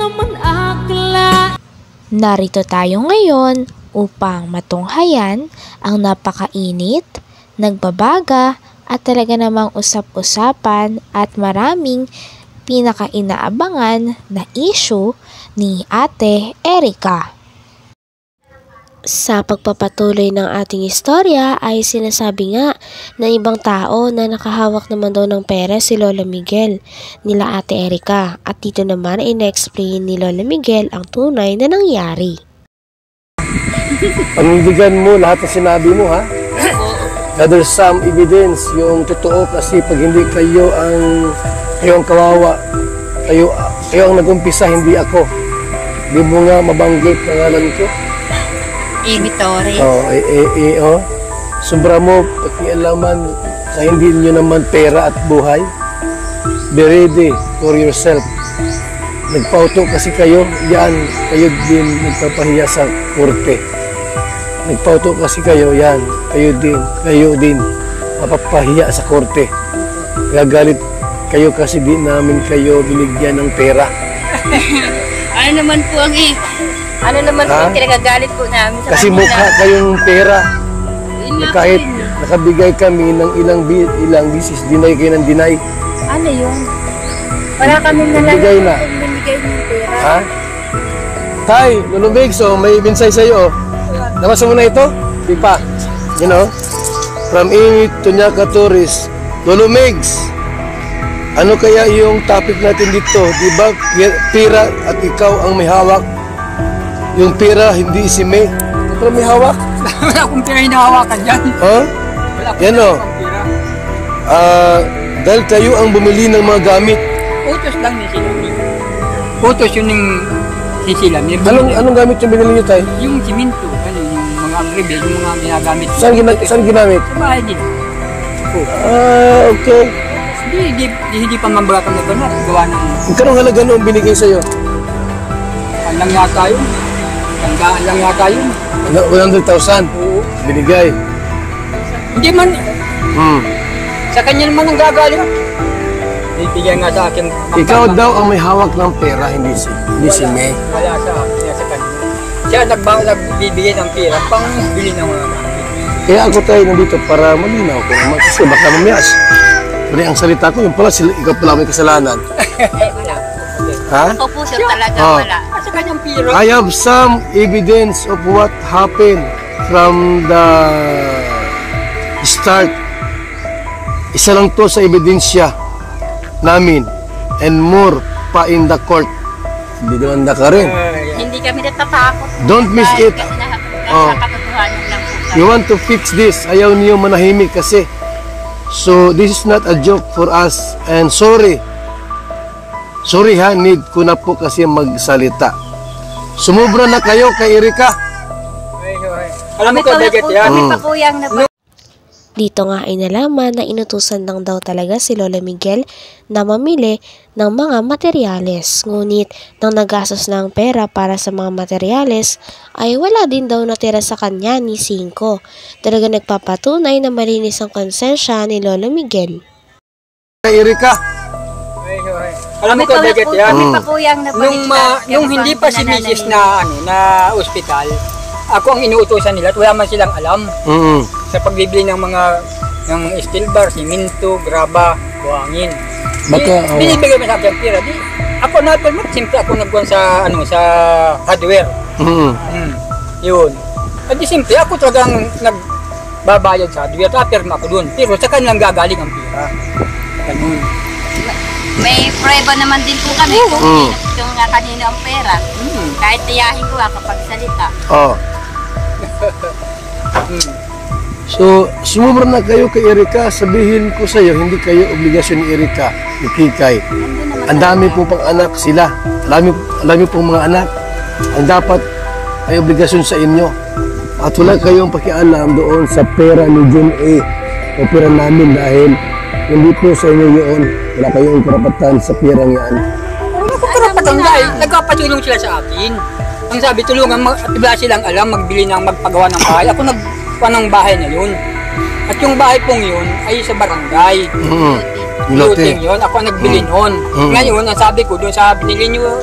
naman akla. Narito tayo ngayon upang matunghayan ang napakainit, nagbabaga at talaga namang usap-usapan at maraming pinaka-inaabangan na issue ni Ate Erica. Sa pagpapatuloy ng ating istorya ay sinasabi nga ng ibang tao na nakahawak naman daw ng pera si Lola Miguel nila Ate Erica, at dito naman ay na-explain ni Lola Miguel ang tunay na nangyari. Panindigan mo lahat ng sinabi mo, ha? Na there's some evidence, yung totoo, kasi pag hindi kayo ang kawawa, kayo ang nag-umpisa, hindi ako. Di mo nga mabanggit pangalan ko. Ibitore. Sobra mo pakialaman sa hindi nyo naman pera at buhay. Be ready for yourself. Nagpauto kasi kayo, yan, kayo din nagpapahiya sa korte. Nagpauto kasi kayo, yan, kayo din mapapahiya sa korte. Gagalit kayo kasi di namin kayo binigyan ng pera. Ano naman po ang kinagagalit po namin sa kasi kanila. mukha kayong pera. Kahit nakabigay kami ng ilang bisis, dinay kayo ng dinay. Ano yun? Wala kami Nagbigay na. Binigay ng pera. Ha? Tay, Lulubig, so may binsay sa'yo. Nabasa mo na ito? Di pa. You know? From Init to Nyaka Tourist, Lulumigs. Ano kaya yung topic natin dito? Di ba pera at ikaw ang may hawak? Yung pera, hindi si May. Pero may hawak? Wala akong pera hinahawakan dyan. Huh? Wala akong Yan o. pera. Dahil kayo ang bumili ng mga gamit. Utos lang ni Silami. Utos yun yung si Silami. Anong gamit yung binili niyo, Tay? Yung siminto, yung mga agribe, yung mga ginagamit. Saan ginamit? Sa bahay din. Okay. Hindi pa mambaga kami na gawa ng... Magkano halaga noong binigay sa'yo? Lang yata yun. Tandaan lang yata yun. 100,000? Oo. Binigay? Hindi man. Sa kanya naman ang gagaling. Bibigyan nga sa akin. Ikaw daw ang may hawak ng pera, hindi si May. Wala sa akin, sa kanya. Siya nagbibigay ng pera pang bili ng mga gamit. Kaya ako tayo nandito para malinaw ko naman kasi baka mamayas. Mali ang salita ko, yung pala ikaw pala may kasalanan. Wala. Ha? Ako po sir talaga wala. Sa kanyang pera. I have some evidence of what happened from the start. Isa lang to sa ebidensya namin and more pa in the court. Hindi naman ka rin. Hindi kami natatakot. Don't miss it. Kasi katotohanan lang po. You want to fix this. Ayaw niyo manahimik kasi. So this is not a joke for us and sorry. Sorry ha, need ko na po kasi magsalita. Sumubra na kayo kay Erica. Alam mo ko, Beget yan. Kami pa po yung Dito nga ay nalaman na inutusan lang daw talaga si Lola Miguel na mamili ng mga materyales. Ngunit nang nagastos ng pera para sa mga materyales ay wala din daw natira sa kanya ni Cinco. Talaga nagpapatunay na malinis ang konsensya ni Lola Miguel. Kay Erica. Alam mo ko, Beget yan. Kami pa po yung Nung hindi pa si Mrs. na ospital, ako ang inuutosan nila at wala man silang alam sa pagbibili ng mga steel bar, siminto, graba, buhangin. Binibigay mo sa akin ang pera. Ako natulmat, simple ako nagkuhan sa hardware. Yun. At di simple, ako talagang nagbabayad sa hardware. Tapirma ako dun. Pero sa kanilang gagaling ang pera. Ganun. May prueba naman din po kami kung yung kanino ang pera. Kahit tiyahin ko kapag salita. So, sumubra na kayo kay Erica. Sabihin ko sa iyo, hindi kayo obligasyon ni Erica, ni Kikay. Ang dami po pang anak sila. Alam po mga anak. Ang dapat ay obligasyon sa inyo. At wala kayong pakialam doon sa pera ni John A. O pera namin dahil hindi po sa inyo yun. Wala kayong karapatan sa pera yan. Wala ko karapatan dahil nagpapatulong sila sa akin. Ang sabi, tulungan, wala silang alam, magpagawa ng bahay. Ako nagpawa ng bahay na yun. At yung bahay pong yun ay sa barangay. Lote. Yun, ako nagbili noon. Ngayon, ang sabi ko, doon sa binili nyo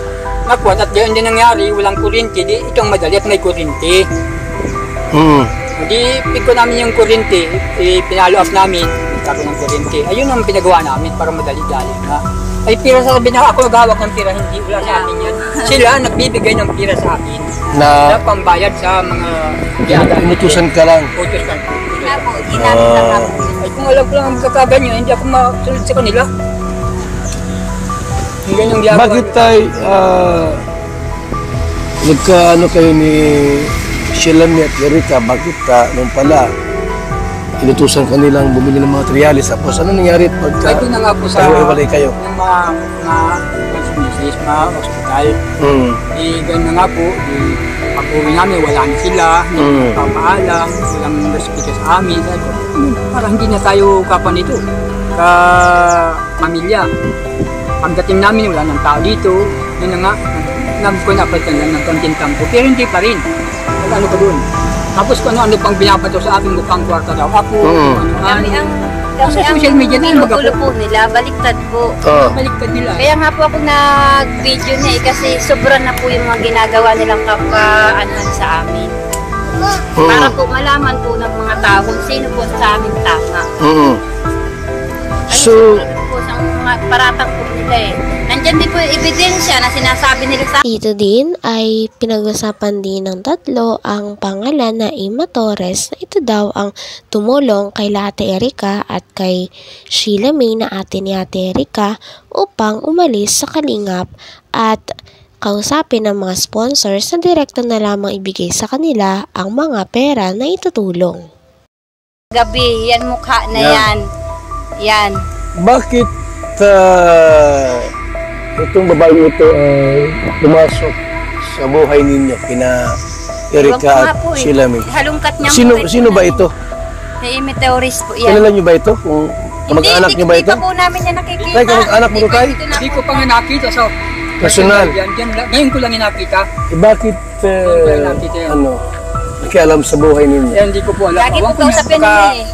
nakuha at gayon din nangyari, walang kuryente, di itong madali at may kuryente. Hindi pigo namin yung kuryente, pinalo up namin, nagkaroon ng kuryente. Ayun ang pinagawa namin para madali-dali na. Ay pira sa sabi na ako naghawak ng pira, hindi wala sa amin yan. Sila nagbibigay ng pira sa akin na pambayad sa mga Inutusan ka lang. utos kan. Nga po, ginamit lang ako. Ay kung alam ko lang ang magkakaganyo, hindi ako masunod sa kanila. Yung ganyang ginagawa. Bakit tayo, nagkaano kayo ni Shelami at Erika, bakit nung pala inutusan kanilang bumili ng mga materialis, tapos ano nangyari pagka Ay doon na nga po sa iwalay kayo? yung mga hospital. Ganyan na nga po, pag-uwi namin, wala na sila, hindi papaalam, walang respeto sa amin. Sabi ko, parang hindi na tayo kapan ito, ka-pamilya. Pagdating namin, wala nang tao dito, yun na nga, nagkunapatan lang ng konting tampo, pero hindi pa rin. Ano ka doon? Tapos kung ano pang binabato sa aking mukhang kwarta daw. Ako, sa social media na Pinugulo po nila, baliktad po. baliktad nila. Kaya nga po ako nag-video niya kasi sobrang na po yung mga ginagawa nilang kapka-anuhan sa amin. Para po malaman po ng mga tao kung sino po sa amin tama. So, Po sa mga paratang po nila eh. Nandyan din po yung ebidensya na sinasabi nila sa Dito din ay pinag-usapan din ng tatlo ang pangalan na Ima Torres na ito daw ang tumulong kay Ate Erika at kay Sheila May na ate ni Ate Erika upang umalis sa Kalingap at kausapin ng mga sponsors na direkta na lamang ibigay sa kanila ang mga pera na itutulong. gabi. Yan mukha na yan. Yan. bakit itong babaeng ito pumasok sa buhay ninyo, kina Erika at Sheila May? Halungkat niya Sino ba ito? May meteorist po yan. Kilala nyo ba ito? Kung kamag-anak nyo ba ito? Hindi pa po namin yan nakikita. Tay, kamag-anak mo kay? Hindi ko pa nga nakita sa Personal. Ngayon ko lang nakita. Bakit nakialam sa buhay ninyo? Eh, hindi ko po alam. Lagi po Ewan ko kausapin na, niya eh.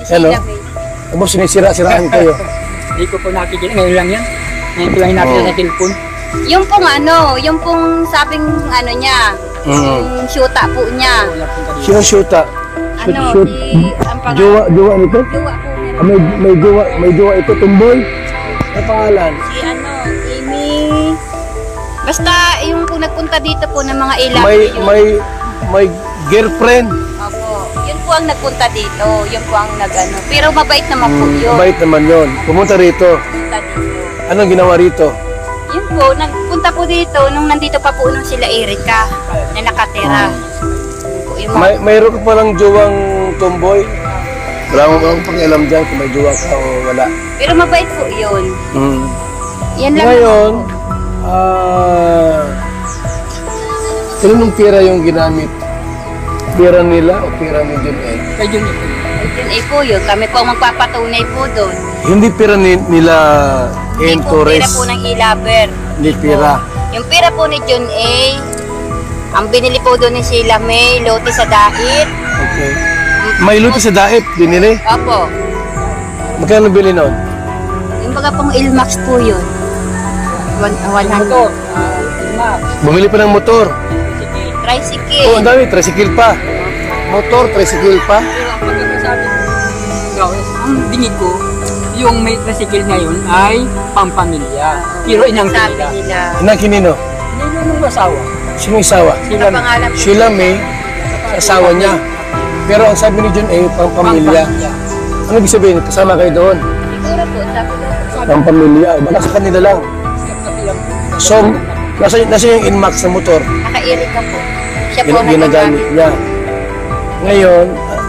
Si Ano? Sheila May. Tapos sinisira-siraan kayo. Hindi ko po nakikita. Ngayon lang yan. Ngayon ko lang nakita sa cellphone. Yung pong sabing ano niya, yung syuta po niya. Wala po kanina. Sino shoota? Ano, ang pangalan. Jowa nito? Jowa po nila. May jowa ito, tumboy? Ano pangalan? Si Amy. Basta yung po nagpunta dito po ng mga ilang. May girlfriend. Opo. Yun po ang nagpunta dito. Yun po ang nagano. Pero mabait naman po yun. Mabait naman yon. Pumunta rito. Nagpunta dito. Anong ginawa rito? Yun po, nagpunta po dito nung nandito pa po nung sila Erika na nakatira. Yung mga, Mayroon ka palang jowang tomboy? Wala mo bang pakialam dyan kung may jowa ka o wala? pero mabait po yun. Yan lang. Ngayon, kanong pera yung ginamit? Pera nila o pera ni John A? Kaya yun ito. Yun eh po yun. Kami po ang magpapatunay po doon. Hindi pera nila Hindi en po pera Torres. po ng Ilaber. Hindi pera. Yung pera po ni John A, ang binili po doon ni Sheila May, lote sa dait. Okay. May luto sa daip, binili. Opo. Magkano bili noon? Yung baga pong Ilmax po yun. 100. Motor. Bumili pa ng motor. Tricycle. Oh, ang dami, tricycle pa. Motor, tricycle pa. Pero ang pagkakasabi ko, ang dinig ko, yung may tricycle na yun ay pampamilya. Pero inang Sabi kanila. nila. Inang kinino? Nung asawa. Sino isawa? Sila Ang pangalan po. Sheila May, asawa niya. Pero ang sabi ni John A, pang pamilya. Ano ibig sabihin? Kasama kayo doon? Siguro po, sabi ko. Pang pamilya. Baka sa kanila lang. So, nasa yung Inmax na motor. Naka-Erika po. Siya po ang Ginagamit niya. Ngayon,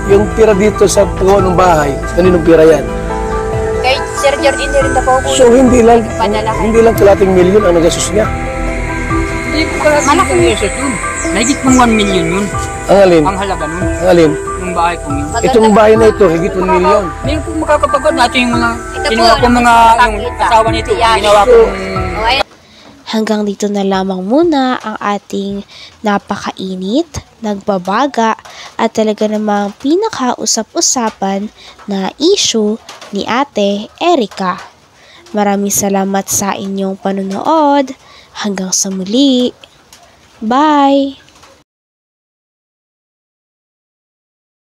yung pira dito sa pagawa ng bahay, kaninong pira yan? Kay Sir Jordan rin na po po. So, hindi lang kalating milyon ang nagasus niya. Hindi ko kaya malaki pesos yun. Nahigit mong 1 million yun. Ang alin? Ang halaga nun. Ang alin? Yung bahay kong yun. Itong bahay na ito, higit 1 milyon. Hindi ko makakapagod natin yung mga Ito kinuha po, ko mga yung nakakita. asawa nito. Yan. Ginawa ko Oh, ayun. Hanggang dito na lamang muna ang ating napakainit, nagbabaga at talaga namang pinakausap-usapan na issue ni Ate Erika. Maraming salamat sa inyong panonood. Hanggang sa muli. Bye!